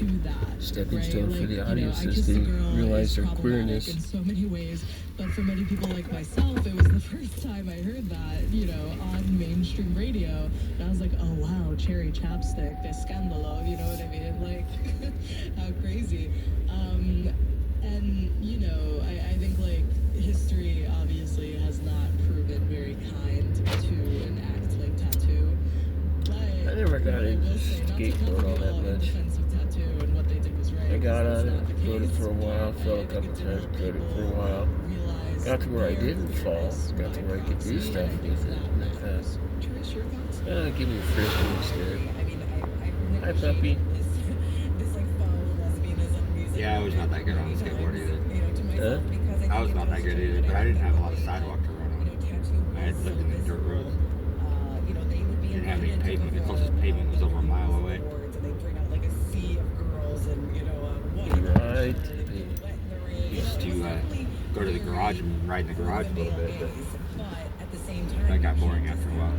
to that. Stepping right? stone for Like, the you know, audience I as Kissed a they Girl realize is their problematic queerness. in so many ways, but for many people like myself, it was the first time I heard that, you know, on mainstream radio. And I was like, oh wow, cherry chapstick, de scandalo, you know what I mean? Like, how crazy. And, you know, I think, like, history obviously has not proven very kind to an act like tattoo. But I never got I into will say, not to skateboard all be that all in much. defense of tattoo and what they did was right. I got 'cause on that's it, not the rode it case, for a while, but fell a I think couple it did times, help rode it for a people while. realize Got to where I their didn't fall, queerness got to by where I could do proxy, stuff and I think with it. that And I thought, matters. Trish, your thoughts? give me a frisbee instead. I mean, I Hi, puppy. this like faux lesbianism music. Yeah, I was not that good on the skateboard either. You know, to myself, Huh? because I was not that good either, but I didn't have a lot of sidewalk to run on. I had lived in the dirt roads. You know, they would be Didn't have any invited to pavement. The go closest to, pavement was over a mile away. awards, and they bring out like a sea of girls and, you know, Right. Used to go to the garage and ride in the garage a little bit, but at the same time, that got boring after a while.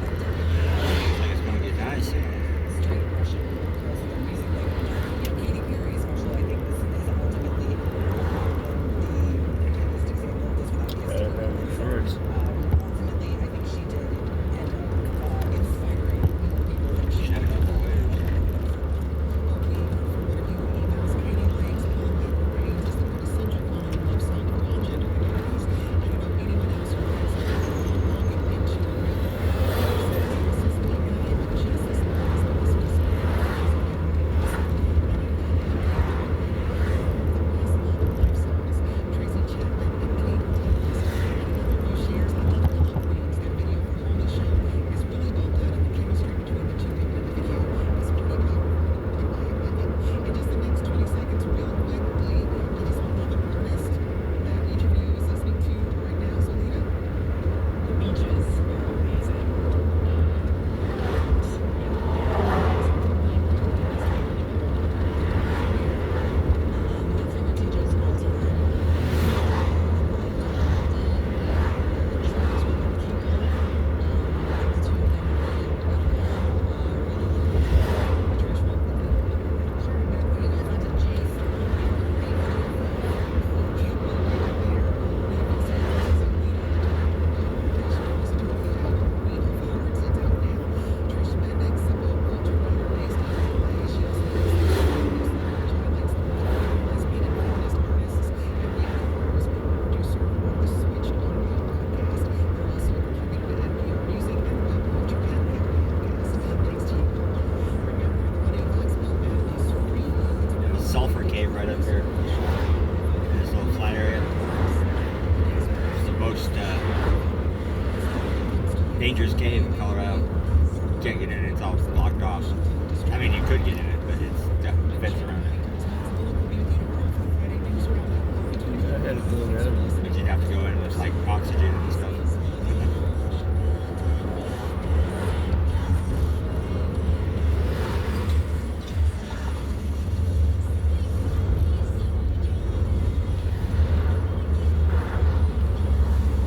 Like it's gonna get nice. I don't have any shorts. She had a couple of waves. There's a sulfur cave right up here in this little flat area. It's the most dangerous cave in Colorado. You can't get in it, it's all blocked off. I mean, you could get in it, but it's got a fence around it. I had to go around. But you'd have to go in with like oxygen and stuff.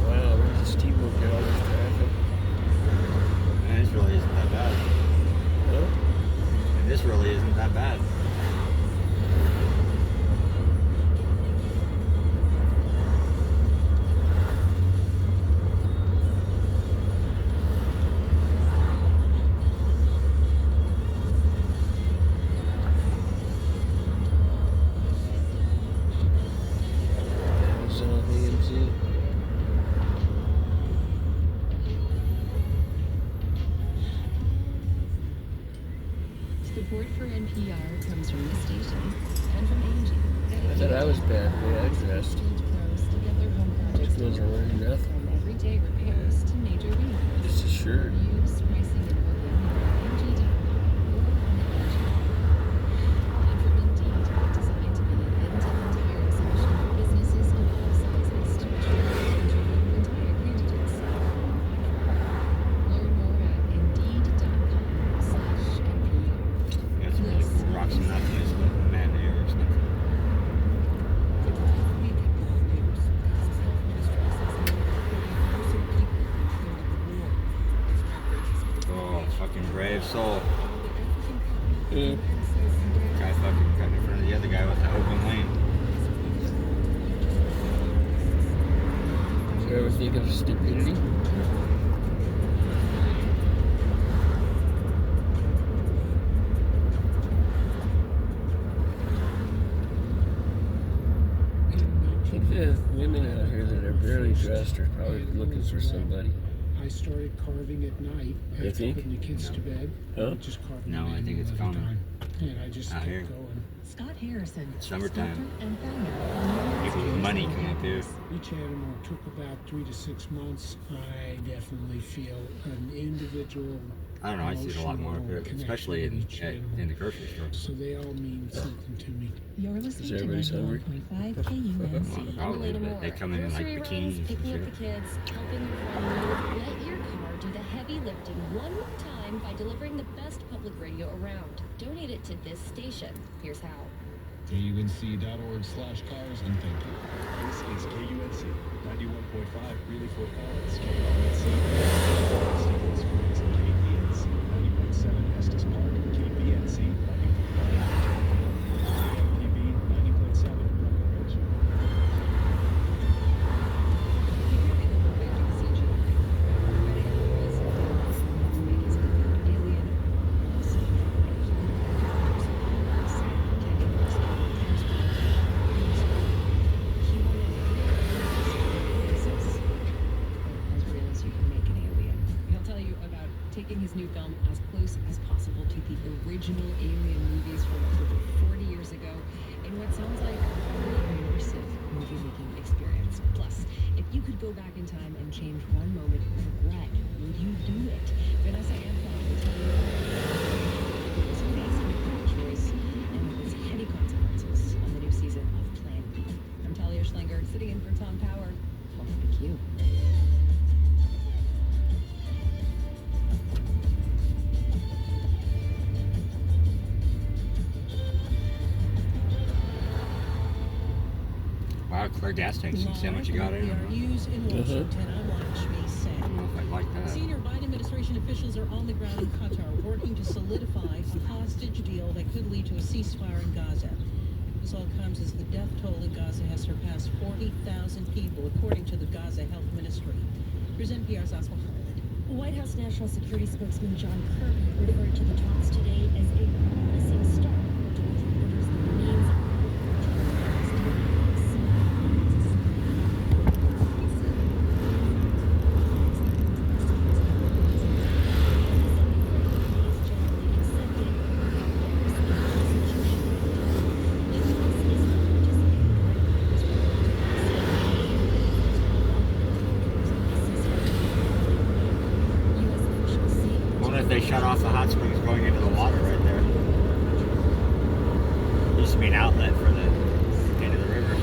Wow, where's the steamboat get all this traffic? And this really isn't that bad. Huh? And this really isn't that bad. Amazon AMZ. Support for NPR comes from the station and from Angie. I thought I was bad the way I dressed. Pros to get their home projects Those are wearing done. nothing. From everyday repairs to major remodels. Just a shirt. Reviews, pricing, and more at Angie.com or on the Angie app. And from Indeed, designed to be an end-to-end hiring solution for businesses of all sizes to ensure you interview entire candidates. Learn more at Indeed.com/NPR. That's a really cool Yeah. Guy fucking cut in front of the other guy with the open lane. Do you ever think of stupidity? I think the women out here that are barely dressed are probably looking for somebody. I started carving at night You after think? putting the kids to bed. Huh? Just carving No, them I in think it's all the common. time. And I just Out kept here. going. Scott Harrison, Summertime. sculptor and founder. People with money come up here. Each animal took about 3 to 6 months. I definitely feel an individual. I don't know, I see it a lot more up here, emotional especially connection with each animal. in the grocery store. So they all mean something to me. You're listening to everybody's hungry? 91.5 Well, KUNC. probably, but they come in like Grocery bikinis runs, and picking up shit. the kids, helping your friend. Let your car do the heavy lifting one more time by delivering the best public radio around. Donate it to this station. Here's how. KUNC.org/cars and thank you. This is KUNC 91.5 Greeley Fort Collins, KUNC Stevens Springs, KPNC 90.7 Estes Park, KPNC 90.9 KPB 90.7 Breckenridge. He'll tell you about taking his new film as close as possible to the original Alien movies from over 40 years ago in what sounds like a very immersive movie-making experience. Plus, if you could go back in time and change one moment of regret, would you do it? Vanessa Anton will tell you it was a fascinating choice and with its heavy consequences on the new season of Plan B. I'm Talia Schlenger, sitting in for Tom Power. Welcome to Q. Wow, clear gas tanks. You see how much you got in them? News in Washington. I'm Lakshmi I Sen. don't know if I'd like that. Senior Biden administration officials are on the ground in Qatar working to solidify a hostage deal that could lead to a ceasefire in Gaza. This all comes as the death toll in Gaza has surpassed 40,000 people, according to the Gaza Health Ministry. Here's NPR's Asma Khalid. White House National Security Spokesman John Kirby referred to the talks today as a promising start towards orders and means of Wonder if they shut off the hot springs going into the water right there. Used to be an outlet for the into the river.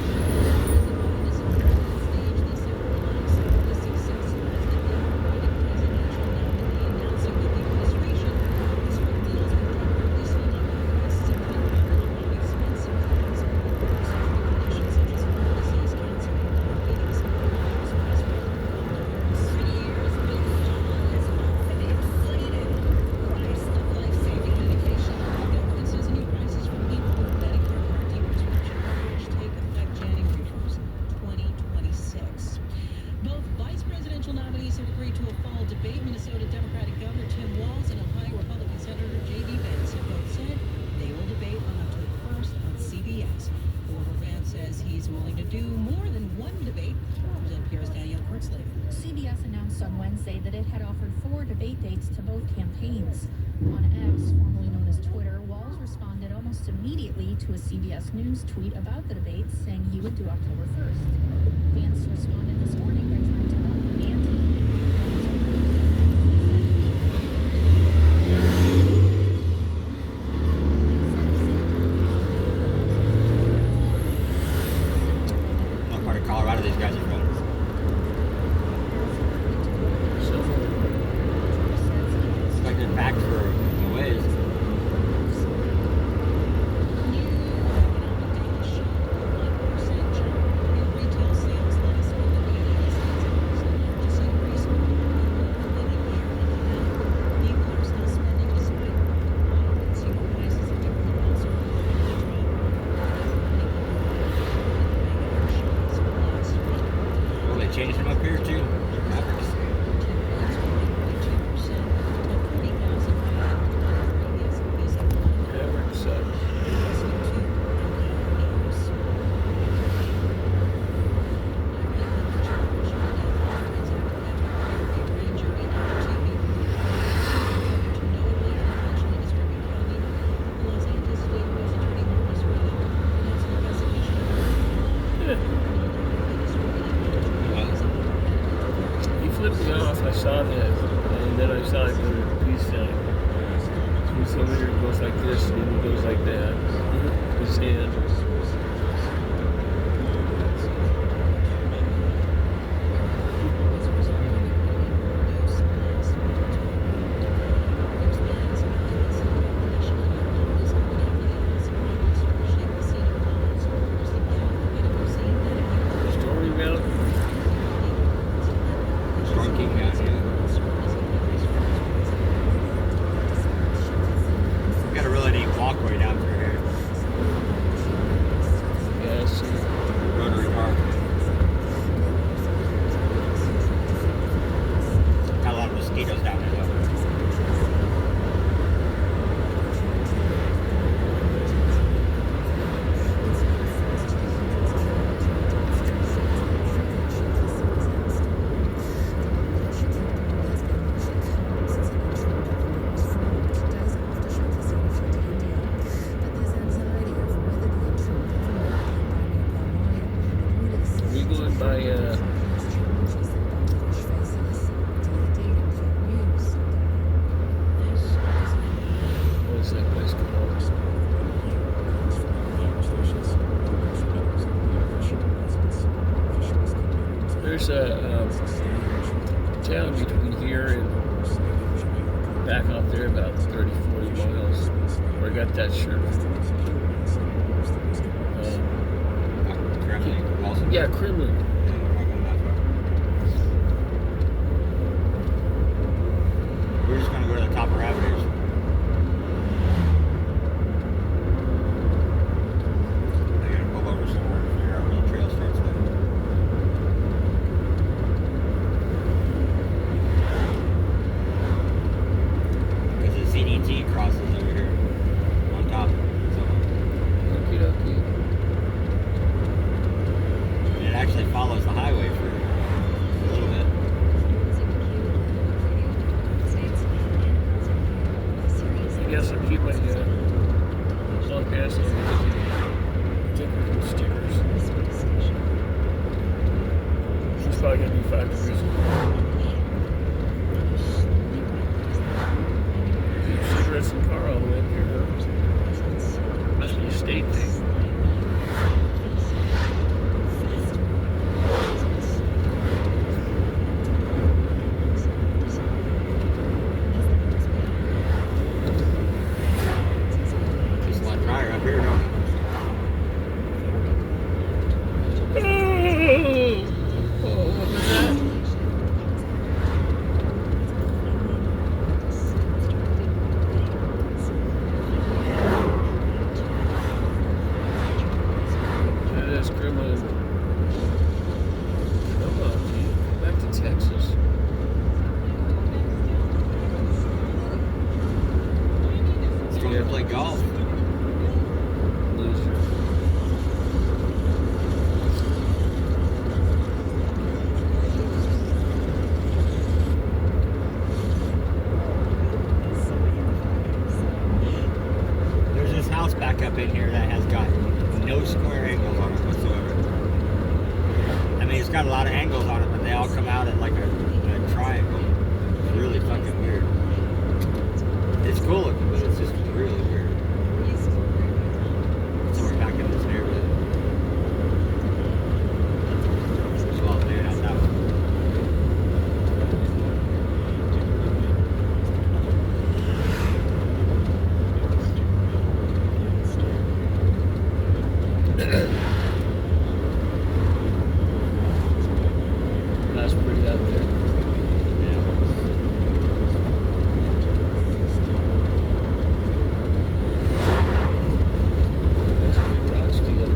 Both vice presidential nominees have agreed to a fall debate. Minnesota Democratic Governor Tim Walz and Ohio Republican Senator J.D. Vance have both said they will debate on October 1st on CBS. However, Vance says he's willing to do more than one debate. NPR's Danielle Kurtzley. CBS announced on Wednesday that it had offered 4 debate dates to both campaigns. On X, formerly known as Twitter, Walz responded almost immediately to a CBS News tweet about the debates, saying he would do October 1st. Vance responded this morning by trying to welcome What part of Colorado these guys are from? Looks like they're back for a ways. Retail sales last week in the United States. over here goes like this, and then he goes like that. His hand. Stormy Mountain. Storm King Mountain, yeah. We've got a really neat walkway down through here. Yeah, I see. Rotary Park. Got a lot of mosquitoes down there though. We going by what's that place called? There's a town between here and back out there about 30, 40 miles where I got that shirt. Kremlin also. Yeah, Kremlin. Yeah, we're not going that far. We're just gonna go to the top of Ravagers. I gotta pull over somewhere to figure out where the trail starts there. Because the CDT crosses over here on top. So Okie dokie. it actually follows the highway for a little bit. I guess I'll keep my podcast on the stickers. It's probably gonna be 5 degrees. Cigarettes in the car all the way up here. Must be a state thing. It's a lot drier up here, don't it? Oh, what was that? That is Kremlin. Come on, dude. Come back to Texas. It's going to play golf. Loser. There's this house back up in here that has got no square angles on it whatsoever. I mean, it's got a lot of angles on it, but they all come out at like a triangle. It's really fucking weird. It's cool looking, but it's just really weird. Somewhere back in this neighborhood. Well, maybe not that one. That's pretty out there. That's a good Dodge deal.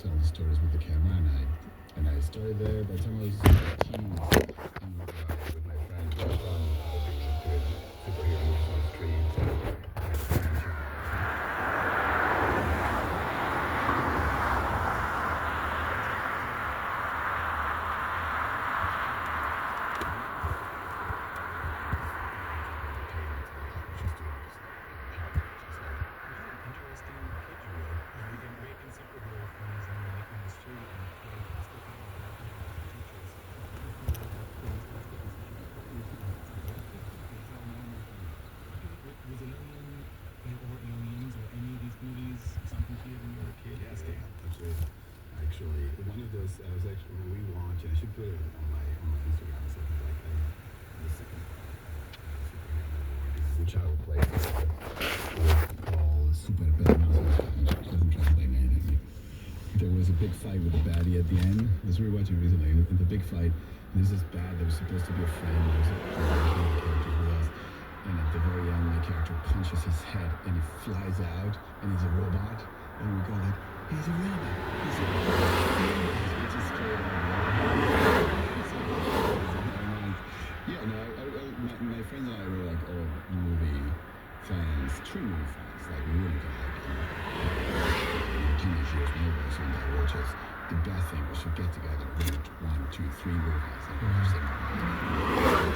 tell the stories with the camera, and I started there. By the time I was 18, and with my friends, we just done other things, including superhero movies on the street. Interesting kid you were. You can making superhero films and like on the street and playing sticking with teachers. Was Alien or Aliens or any of these movies something to you when you were a kid? Yeah, absolutely. Actually, one of those I was actually rewatching. I should put it on my Instagram or something like that. The second which I will play was called Super Spanish. Doesn't translate anything. There was a big fight with the baddie at the end. I was rewatching recently. In the big fight, there's this bad that was supposed to be a friend. There's a character who was, and at the very end, my character punches his head and he flies out, and he's a robot. And we go like, he's a robot. He's a robot. Which is straight out. Yeah, no, my friends and I were like all movie fans, true movie fans. Like we wouldn't go like teenage years, when we were so that we're just the best thing. We should get together, read 1, 2, 3 movies, and we're just like,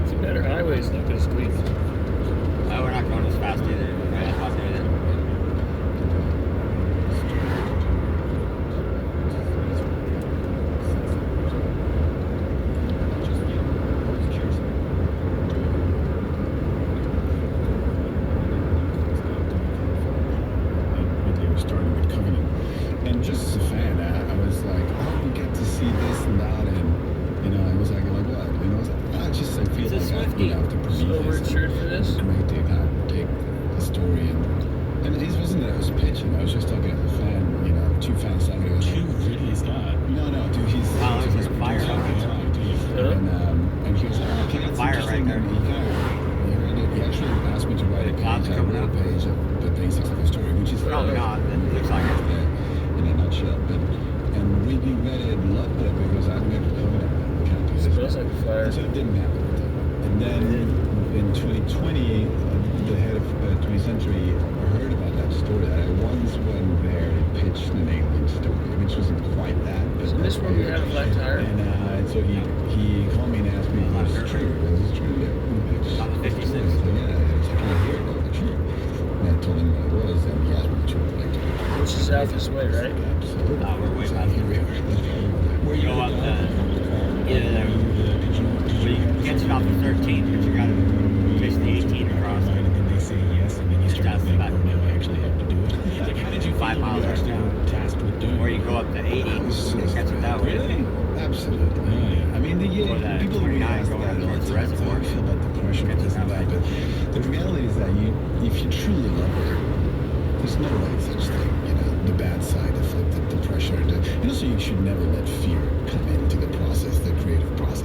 It's a better highway, it's not going to squeak. Oh, we're not going as fast either. Right, I'll do that. When they were starting with Covenant. And just as a fan, I was like, oh, we get to see this and that, and you know, I was like what? And I was like, I just I feel He's a like Swiftie. I have to So we're Prometheus. insured for this? Great take the story and it wasn't that I was pitching. I was just talking as a fan. You know, 2 fans talking about Ridley Scott. No, dude, he's Oh, he's there's a a fire producer out at the there. time. And he was like, oh, okay, There's a that's fire right interesting. there. And he actually asked me to write a Clouds page. I coming wrote a up. page of the basics of the story, which is Probably not. It looks like it. in a nutshell. And we read it and loved it because I never can't do this. Smells like fire. And so it didn't happen. And then in 2020, the head of 20th Century heard about that story. I once went there and pitched an alien story, which wasn't quite that. But So this one we had a flat tire? And so he called me and asked me if this is true. Is this true? Yeah. On the 56. I was like, yeah, it's true here. It's true. And I told him what it was, and he asked me to like to Which is out this way, right? absolutely. We're way So past here we are. Where you go up the either there. Well, you get it off the 13, but you gotta chase the 18 across. And then they say yes, and then you start Just to think, about- oh, now I actually have to do it. Like, how did you 5 feel when miles you actually down. were tasked with doing Or it? you go up the 80 and catch it that way. Really? Absolutely. Yeah. I mean, Or that people 29 ask going that all towards the the time. reservoir. I feel about the pressure and this and that, but the reality is that if you truly love it, there's no like such thing. You know, the bad side of it, the pressure. And also, you should never let fear come into the process, the creative process.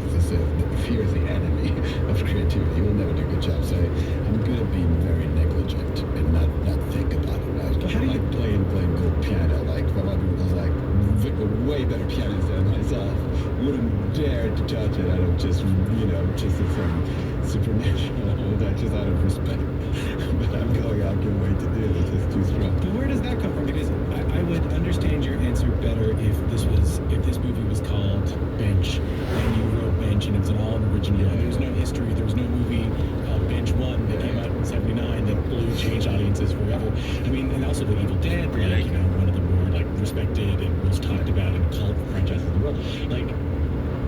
Fear is the enemy of creativity. You will never do a good job. So I'm good at being very negligent and not think about it. Right? But how do you- like playing good piano? Like a lot of people was like way better pianist than myself. Wouldn't dare to touch it out of just as some supernatural, not just out of respect. But I'm going out of way to do it. It's just too strong. But where does that come from? Because I would understand your answer better if this movie was called Bench, and you wrote Bench, and it's an all original. Yeah, There was no history. There was no movie Bench 1 that came out in '79 that blew, changed audiences forever. I mean, and also The Evil Dead, like, one of the more like respected and most talked about and cult franchises in the world. Like,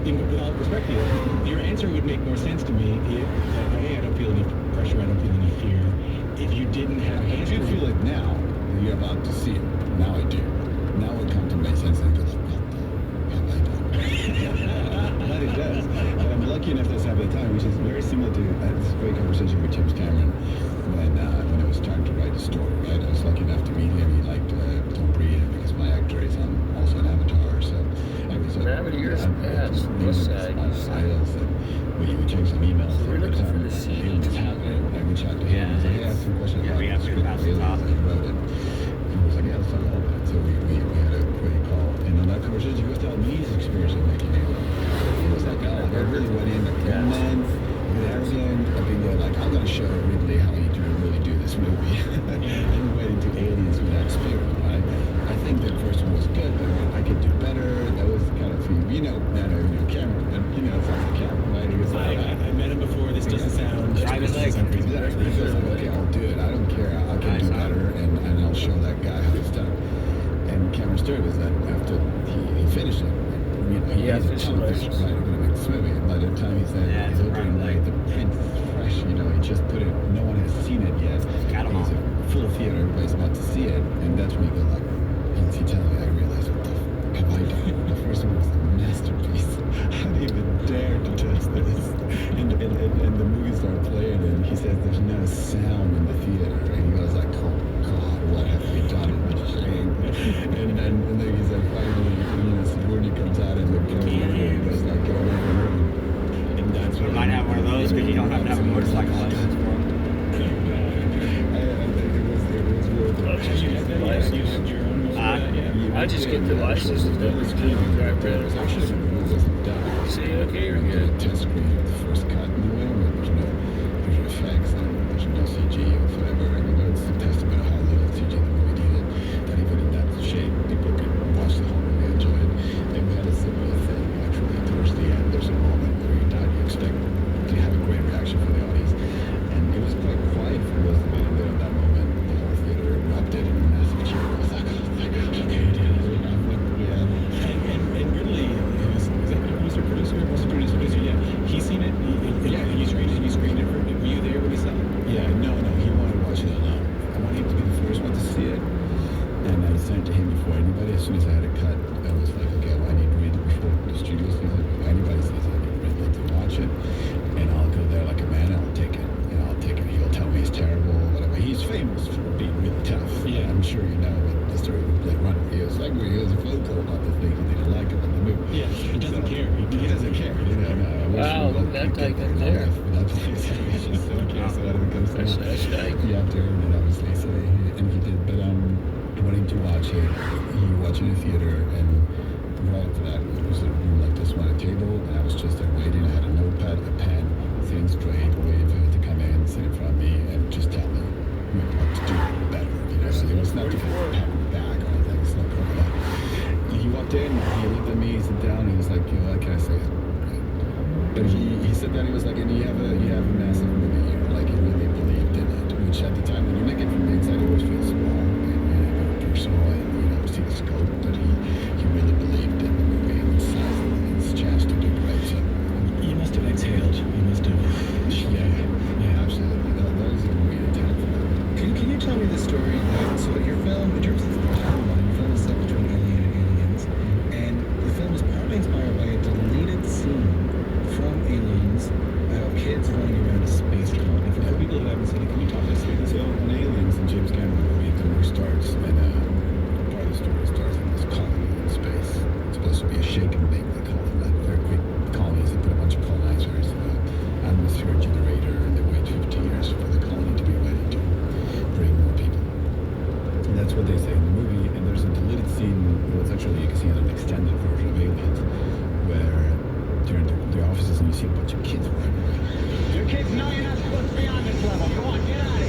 with all respect to you, your answer would make more sense to me if, hey, I don't feel any didn't have I do history. feel like now you're about to see it. Now I do. Now it comes to make sense and I go like, what the have I done? But it does. But I'm lucky enough to have the time, which is very similar to this great conversation with James Cameron when I was trying to write the story, right? I was lucky enough to meet him. He liked Tom Brady because my actor is also an Avatar, so I was How many years have passed? This side, this side. We changed some emails. We're every looking time for the CD. it was happening. I reached out to him and said, hey, I have some questions Yeah, about we have the to script pass the aliens top. that you wrote it. And he was like, yeah, let's talk about that. So we had a great call. And in that conversation, he was telling me his experience of making it. He was like, oh, I really went in like young man, with arrogant, I've been there like, I'm going to show Ridley how you really do this movie. And we went into Aliens with that spirit, right? I think the first one was good, but I could do better. That was kind of, Cameron, and it's like Cameron, right? He was like, I met him before. This doesn't sound. Private leg. exactly. He was like, okay, I'll do it. I don't care. I can do better, and I'll show that guy how it's done. And Cameron's story was that after he finished it, he has a ton of vision, right? I'm going to make this movie. And by the time he said he's opening night, the print is fresh, he just put it, no one has seen it yet. He's a full theater, everybody's about to see it, and that's when you go like, and he telling me, I realized, what the f have I done? The first one was a masterpiece. I didn't even dare to touch this. And the movie started playing, and he says there's no sound in the theater, and he was like, oh God, what have we done? And then he's like, finally, Sigourney comes out and the camera and goes like, go away from the room. And that's You might have one of those because you don't have to have a motorcycle license for them. It was real. I'll just get the license. I just get the license and then it's good to drive better. Actually, the movie wasn't done. See, okay, you're We did a good. test screen of the first cut in the way where there's no visual effects and there's no CG or whatever. And it's a testament of how little CG the movie needed. That even in that shape, people could watch the whole movie and enjoy it. And we had a similar thing actually towards the end. There's a moment where you expect to have a great reaction from the audience. And it was quite quiet for most of it. And then at that moment, the whole theater erupted in a massive cheer. I was like, oh my God, okay, it is. And Ridley, who's the producer? Who's the producer? Yeah, he's seen it. He screened it. Were you there when he saw it? Yeah, no, he wanted to watch it alone. I wanted him to be the first one to see it, and I sent it to him before anybody. As soon as I had it cut, I was like, okay, well, I need Ridley before the studio sees it. If anybody sees it, I need Ridley to watch it, and I'll go there like a man, and I'll take it. He'll tell me it's terrible, whatever. He's famous for being really tough. Yeah, I'm sure you know what the story with Blade Runner. He was vocal about the things he didn't like about the movie. Yeah, he doesn't care. He doesn't care. Wow, that Dike up there. That place. He just don't care. So that becomes That's Dike. you have to earn it, obviously. So he did. But wanting to watch it, he watched it in the theater, and right after that, it was a room like this one, a table, and I was just there waiting. I had a notepad, a pen, sitting straight, waiting for him to come in, sit in front of me, and just tell me what to do better. So it was not to pat me back or anything. It's not going that. He walked in, he looked at me, he sat down, he was like, what can I say? But he sat down, he was like, and you have a massive movie here. Like, he really believed in it, which at the time, when you make it from the inside, it always feels small and personal, and see the scope, but he really believed in the movie and its size and its chance to do great. So You must have exhaled. You must have. yeah, absolutely. That is a movie to tell for that. Can you tell me the story? So your film, in terms of the timeline, your film is set between Alien and Aliens, and the film is partly inspired by a deleted scene from Aliens of kids running around a space colony. For people who haven't seen it, can you talk us through this? So in Aliens, in James Cameron movie, the movie starts, and part of the story starts in this colony in space. It's supposed to be a shaken thing, they call it. Like very quick colonies, they put a bunch of colonizers, atmosphere generator, and they wait 50 years for the colony to be ready to bring more people. And that's what they say in the movie. And there's a deleted scene, well, it's actually, you can see an extended version of Aliens, where during the offices and you see a bunch of kids running around. You kids know you're not supposed to be on this level. Come on, get out of